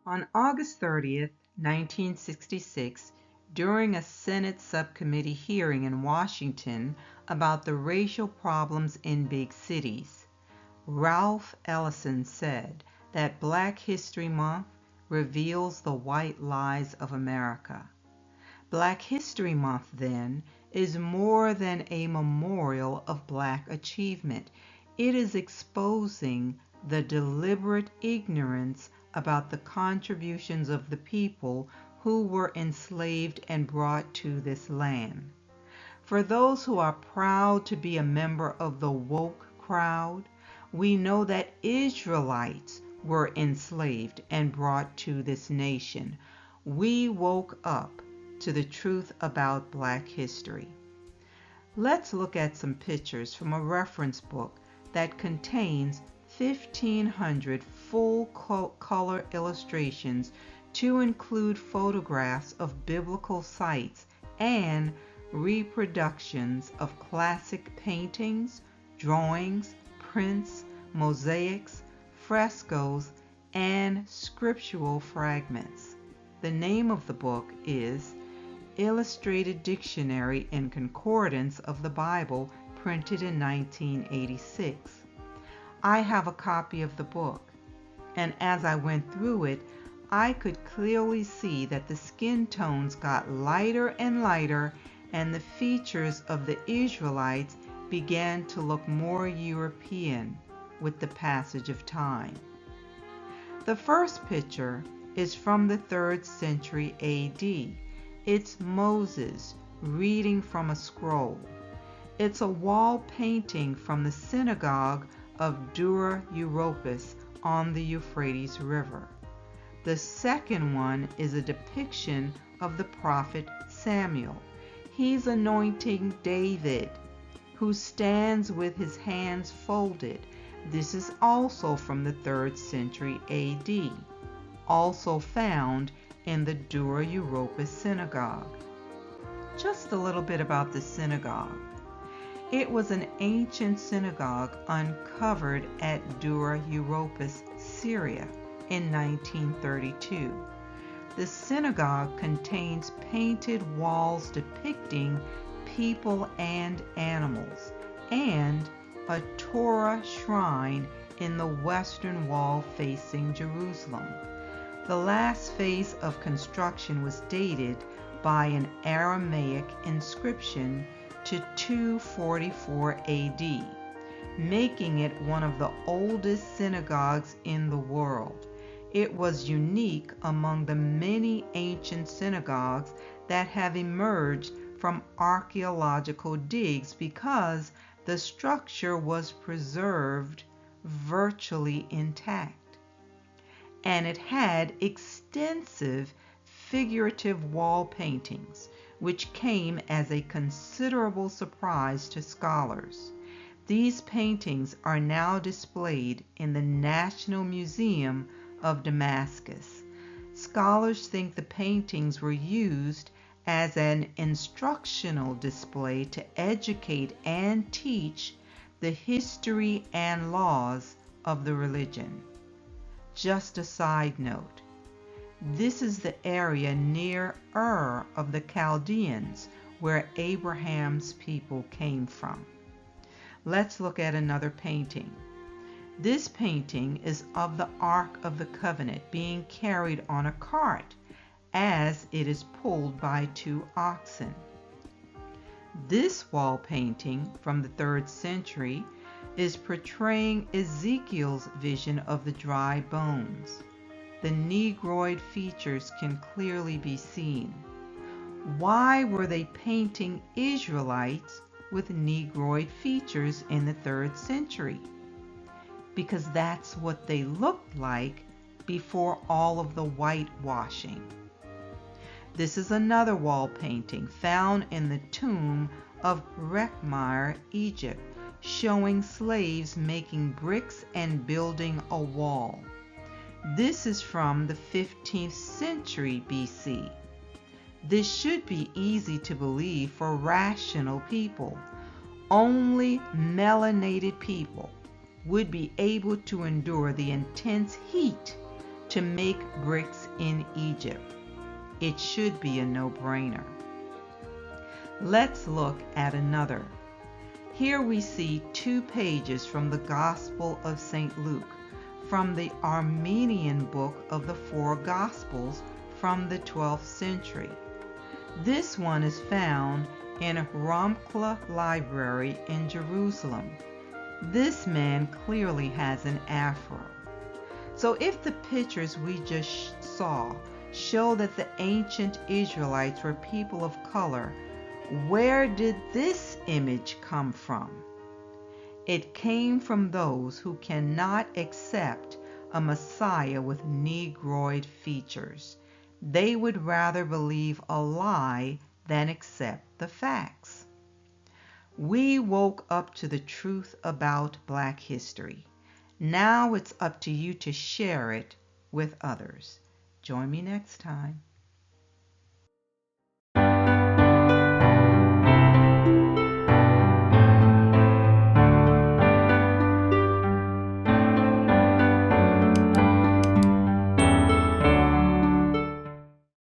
On August 30th, 1966, during a Senate subcommittee hearing in Washington about the racial problems in big cities, Ralph Ellison said that Black History Month reveals the white lies of America. Black History Month, then, is more than a memorial of Black achievement. It is exposing the deliberate ignorance about the contributions of the people who were enslaved and brought to this land. For those who are proud to be a member of the woke crowd, we know that Israelites were enslaved and brought to this nation. We woke up to the truth about Black history. Let's look at some pictures from a reference book that contains 1,500 full-color illustrations to include photographs of biblical sites and reproductions of classic paintings, drawings, prints, mosaics, frescoes, and scriptural fragments. The name of the book is Illustrated Dictionary and Concordance of the Bible, printed in 1986. I have a copy of the book, and as I went through it, I could clearly see that the skin tones got lighter and lighter, and the features of the Israelites began to look more European with the passage of time. The first picture is from the 3rd century AD. It's Moses reading from a scroll. It's a wall painting from the synagogue of Dura, Europas on the Euphrates River. The second one is a depiction of the prophet Samuel. He's anointing David, who stands with his hands folded. This is also from the 3rd century AD, also found in the Dura Europas synagogue. Just a little bit about the synagogue. It was an ancient synagogue uncovered at Dura Europas, Syria in 1932. The synagogue contains painted walls depicting people and animals, and a Torah shrine in the western wall facing Jerusalem. The last phase of construction was dated by an Aramaic inscription to 244 AD, making it one of the oldest synagogues in the world. It was unique among the many ancient synagogues that have emerged from archaeological digs because the structure was preserved virtually intact. And it had extensive figurative wall paintings, which came as a considerable surprise to scholars. These paintings are now displayed in the National Museum of Damascus. Scholars think the paintings were used as an instructional display to educate and teach the history and laws of the religion. Just a side note, this is the area near Ur of the Chaldeans, where Abraham's people came from. Let's look at another painting. This painting is of the Ark of the Covenant being carried on a cart as it is pulled by 2 oxen. This wall painting from the 3rd century is portraying Ezekiel's vision of the dry bones. The Negroid features can clearly be seen. Why were they painting Israelites with Negroid features in the 3rd century? Because that's what they looked like before all of the whitewashing. This is another wall painting found in the tomb of Rekhmire, Egypt, showing slaves making bricks and building a wall. This is from the 15th century BC. This should be easy to believe for rational people. Only melanated people would be able to endure the intense heat to make bricks in Egypt. It should be a no-brainer. Let's look at another. Here we see 2 pages from the Gospel of St. Luke, from the Armenian book of the 4 Gospels from the 12th century. This one is found in Ramkla Library in Jerusalem. This man clearly has an afro. So if the pictures we just saw show that the ancient Israelites were people of color, where did this image come from? It came from those who cannot accept a Messiah with Negroid features. They would rather believe a lie than accept the facts. We woke up to the truth about Black history. Now it's up to you to share it with others. Join me next time.